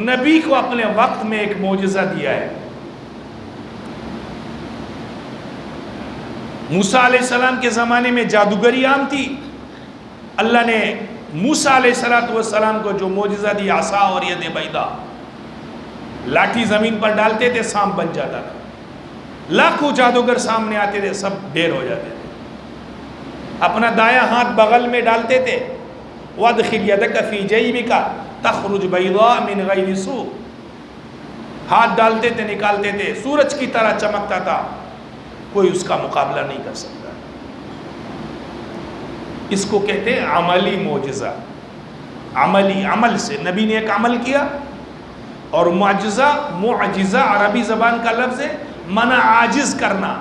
نبی کو اپنے وقت میں ایک معجزہ دیا ہے. موسیٰ علیہ السلام کے زمانے میں جادوگری عام تھی. اللہ نے موسیٰ علیہ السلام کو جو معجزہ دیا عصا اور ید بیضا، لاٹھی زمین پر ڈالتے تھے سانپ بن جاتا تھا. لاکھوں جادوگر سامنے آتے تھے، سب ڈھیر ہو جاتے تھے. اپنا دایاں ہاتھ بغل میں ڈالتے تھے، وَادْخِلْ يَدَكَ فِي جَيْبِكَ تَخْرُجْ بَيْضَاءَ مِنْ غَيْرِ سُوءٍ. ہاتھ ڈالتے تھے، نکالتے تھے، سورج کی طرح چمکتا تھا، کوئی اس کا مقابلہ نہیں کر سکتا. اس کو کہتے ہیں عملی معجزہ. عملی، عمل سے نبی نے ایک عمل کیا. اور معجزہ عربی زبان کا لفظ ہے منع عاجز کرنا،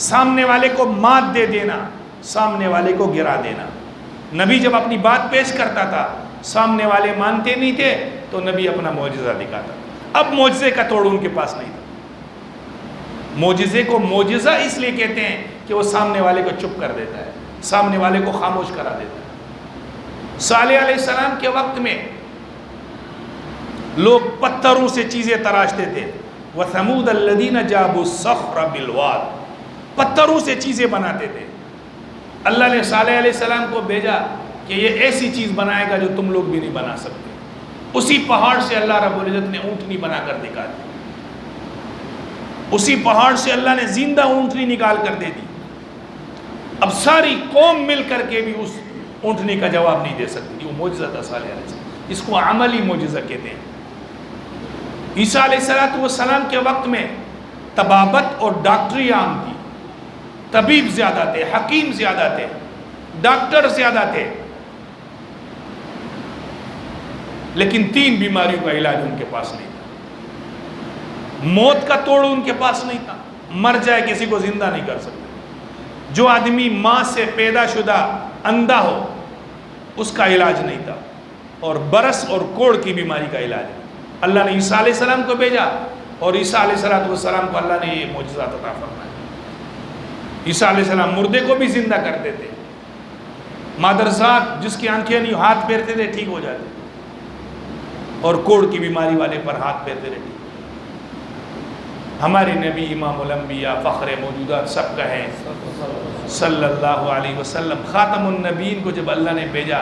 سامنے والے کو مات دے دینا، سامنے والے کو گرا دینا. نبی جب اپنی بات پیش کرتا تھا سامنے والے مانتے نہیں تھے تو نبی اپنا معجزہ دکھاتا. اب معجزے کا توڑ ان کے پاس نہیں تھا. معجزے کو معجزہ اس لیے کہتے ہیں کہ وہ سامنے والے کو چپ کر دیتا ہے، سامنے والے کو خاموش کرا دیتا ہے. صالح علیہ السلام کے وقت میں لوگ پتھروں سے چیزیں تراشتے تھے. وَثَمُودَ الَّذِينَ جَابُوا الصَّخْرَ بِالْوَادِ، پتھروں سے چیزیں بناتے تھے. اللہ نے صالح علیہ السلام کو بھیجا کہ یہ ایسی چیز بنائے گا جو تم لوگ بھی نہیں بنا سکتے. اسی پہاڑ سے اللہ رب العزت نے اونٹنی بنا کر دکھا دی. اسی پہاڑ سے اللہ نے زندہ اونٹنی نکال کر دے دی. اب ساری قوم مل کر کے بھی اس اونٹنی کا جواب نہیں دے سکتی. وہ معجزہ تھا صالح علیہ السلام. اس کو عملی معجزہ کہتے ہیں. عیسیٰ علیہ السلام کے وقت میں طبابت اور ڈاکٹری عام تھی. طبیب زیادہ تھے، حکیم زیادہ تھے، ڈاکٹر زیادہ تھے، لیکن 3 بیماریوں کا علاج ان کے پاس نہیں تھا. موت کا توڑ ان کے پاس نہیں تھا. مر جائے کسی کو زندہ نہیں کر سکتے. جو آدمی ماں سے پیدا شدہ اندھا ہو اس کا علاج نہیں تھا. اور برس اور کوڑ کی بیماری کا علاج ہے. اللہ نے عیسیٰ علیہ السلام کو بھیجا اور عیسیٰ علیہ السلام کو اللہ نے یہ معجزہ عطا فرمایا. عیسیٰ علیہ السلام مردے کو بھی زندہ کرتے تھے. مادرزاد جس کی آنکھیں نہیں ہاتھ پھیرتے تھے ٹھیک ہو جاتے. اور کوڑ کی بیماری والے پر ہاتھ پھیرتے تھے. ہمارے نبی امام الانبیاء فخر موجودات سب کا ہے صلی اللہ علیہ وسلم. خاتم النبیین کو جب اللہ نے بھیجا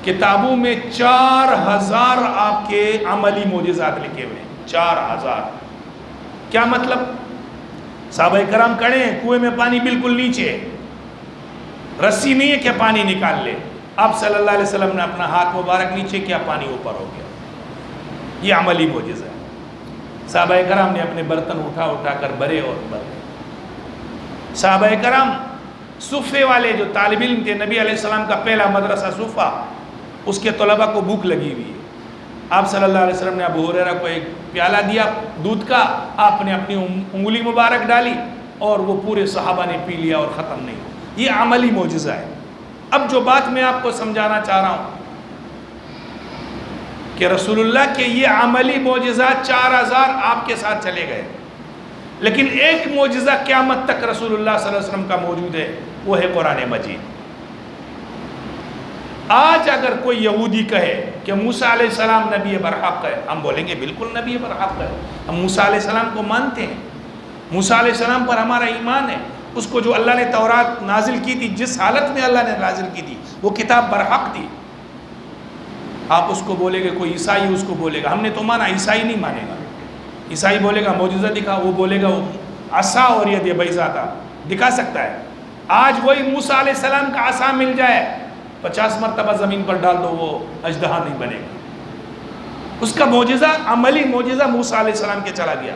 کتابوں میں 4000 آپ کے عملی معجزات لکھے ہوئے ہیں. 4000. کیا مطلب؟ صحابہ کرام کھڑے ہیں کنویں میں، پانی بالکل نیچے، رسی نہیں ہے کہ پانی نکال لے. آپ صلی اللہ علیہ وسلم نے اپنا ہاتھ مبارک نیچے کیا، پانی اوپر ہو گیا. یہ عملی معجزہ ہے. صحابہ کرام نے اپنے برتن اٹھا کر بھرے اور بھرے. صحابہ کرام صفے والے جو طالب علم تھے، نبی علیہ السلام کا پہلا مدرسہ صفہ، اس کے طلبہ کو بھوک لگی ہوئی ہے. آپ صلی اللہ علیہ وسلم نے ابو ہریرہ کو ایک پیالہ دیا دودھ کا، آپ نے اپنی انگلی مبارک ڈالی اور وہ پورے صحابہ نے پی لیا اور ختم نہیں. یہ عملی معجزہ ہے. اب جو بات میں آپ کو سمجھانا چاہ رہا ہوں کہ رسول اللہ کے یہ عملی معجزات 4000 آپ کے ساتھ چلے گئے، لیکن ایک معجزہ قیامت تک رسول اللہ صلی اللہ علیہ وسلم کا موجود ہے، وہ ہے قرآن مجید. آج اگر کوئی یہودی کہے کہ موسیٰ علیہ السلام نبی برحق ہے، ہم بولیں گے بالکل نبی برحق ہے. ہم موسیٰ علیہ السلام کو مانتے ہیں، موسیٰ علیہ السلام پر ہمارا ایمان ہے. اس کو جو اللہ نے تورات نازل کی تھی، جس حالت میں اللہ نے نازل کی تھی، وہ کتاب برحق تھی. آپ اس کو بولے گے، کوئی عیسائی اس کو بولے گا، ہم نے تو مانا. عیسائی نہیں مانے گا. عیسائی بولے گا معجزہ دکھا، وہ بولے گا وہ عصا اور ید بیضا تھا، دکھا سکتا ہے. آج وہی موسیٰ علیہ السلام کا عصا مل جائے، 50 مرتبہ زمین پر ڈال دو، وہ اژدہا نہیں بنے گا. اس کا معجزہ، عملی معجزہ موسیٰ علیہ السلام کے چلا گیا.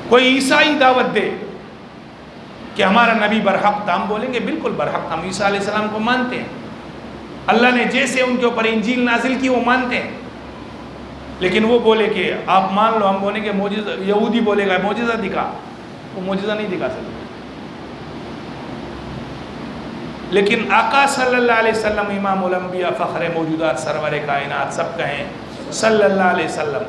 کوئی عیسائی دعوت دے کہ ہمارا نبی برحق تھا، ہم بولیں گے بالکل برحق. ہم عیسیٰ علیہ السلام کو مانتے ہیں، اللہ نے جیسے ان کے اوپر انجیل نازل کی وہ مانتے ہیں. لیکن وہ بولے کہ آپ مان لو، ہم بولیں گے معجزہ. یہودی بولے گا معجزہ دکھا، وہ معجزہ نہیں دکھا سکتے. لیکن آقا صلی اللہ علیہ وسلم امام الانبیاء فخر موجودات سرور کائنات سب کہیں صلی اللہ علیہ وسلم،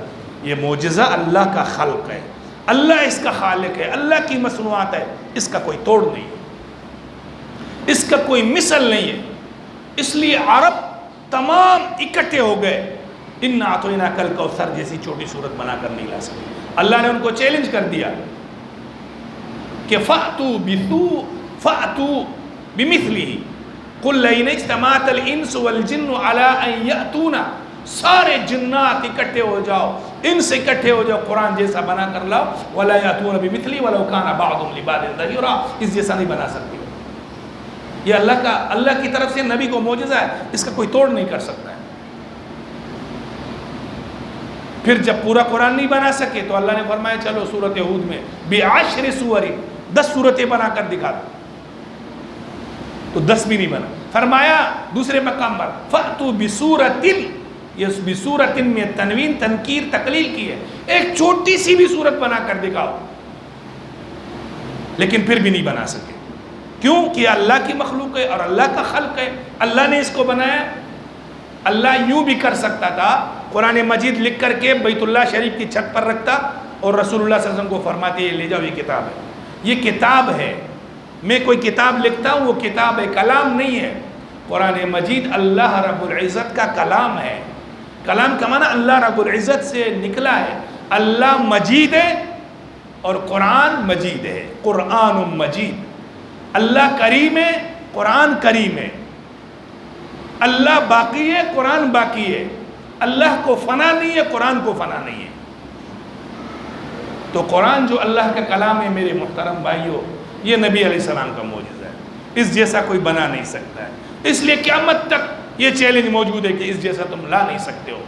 یہ معجزہ اللہ کا خلق ہے، اللہ اس کا خالق ہے، اللہ کی مصنوعات ہے. اس کا کوئی توڑ نہیں ہے، اس کا کوئی مثل نہیں ہے. اس لیے عرب تمام اکٹھے ہو گئے انا اعطیناک الکوثر جیسی چھوٹی صورت بنا کر نہیں لا سکتے. اللہ نے ان کو چیلنج کر دیا کہ فَأْتُوا بِمِثْلِهِ قُلْ لَئِنِ اجْتَمَعَتِ الْإِنسُ وَالْجِنُّ عَلَىٰ أَن يَأْتُونَ سارے جنات اکٹھے ہو جاؤ، انس اکٹھے ہو جاؤ، قرآن جیسا بنا کر لاؤ. وَلَا يَأْتُونَ بِمِثْلِهِ وَلَوْ كَانَ بَعْضُهُمْ لِبَعْضٍ ظَهِيرًا. اس جیسا نہیں بنا سکتے. یہ اللہ کی طرف سے نبی کو معجزہ ہے، اس کا کوئی توڑ نہیں کر سکتا ہے. پھر جب پورا قرآن نہیں بنا سکے تو اللہ نے فرمایا چلو سورۃ ہود میں بعشر سور 10 صورتیں بنا کر دکھا دو. تو 10 بھی نہیں بنا. فرمایا دوسرے مقام پر فَأْتُوا بِسُورَةٍ، یہ بسورۃ میں تنوین تنکیر تقلیل کی ہے، ایک چھوٹی سی بھی صورت بنا کر دکھاؤ. لیکن پھر بھی نہیں بنا سکے. کیوں کہ اللہ کی مخلوق ہے اور اللہ کا خلق ہے، اللہ نے اس کو بنایا. اللہ یوں بھی کر سکتا تھا، قرآن مجید لکھ کر کے بیت اللہ شریف کی چھت پر رکھتا اور رسول اللہ صلی اللہ علیہ وسلم کو فرماتے یہ لے جاؤ، یہ کتاب ہے. یہ کتاب ہے، میں کوئی کتاب لکھتا ہوں وہ کتاب ہے، کلام نہیں ہے. قرآن مجید اللہ رب العزت کا کلام ہے. کلام کا معنی اللہ رب العزت سے نکلا ہے. اللہ مجید ہے اور قرآن مجید ہے. قرآن مجید. اللہ کریم ہے، قرآن کریم ہے. اللہ باقی ہے، قرآن باقی ہے. اللہ کو فنا نہیں ہے، قرآن کو فنا نہیں ہے. تو قرآن جو اللہ کا کلام ہے میرے محترم بھائیوں، یہ نبی علیہ السلام کا معجزہ ہے. اس جیسا کوئی بنا نہیں سکتا ہے. اس لیے قیامت تک یہ چیلنج موجود ہے کہ اس جیسا تم لا نہیں سکتے ہو.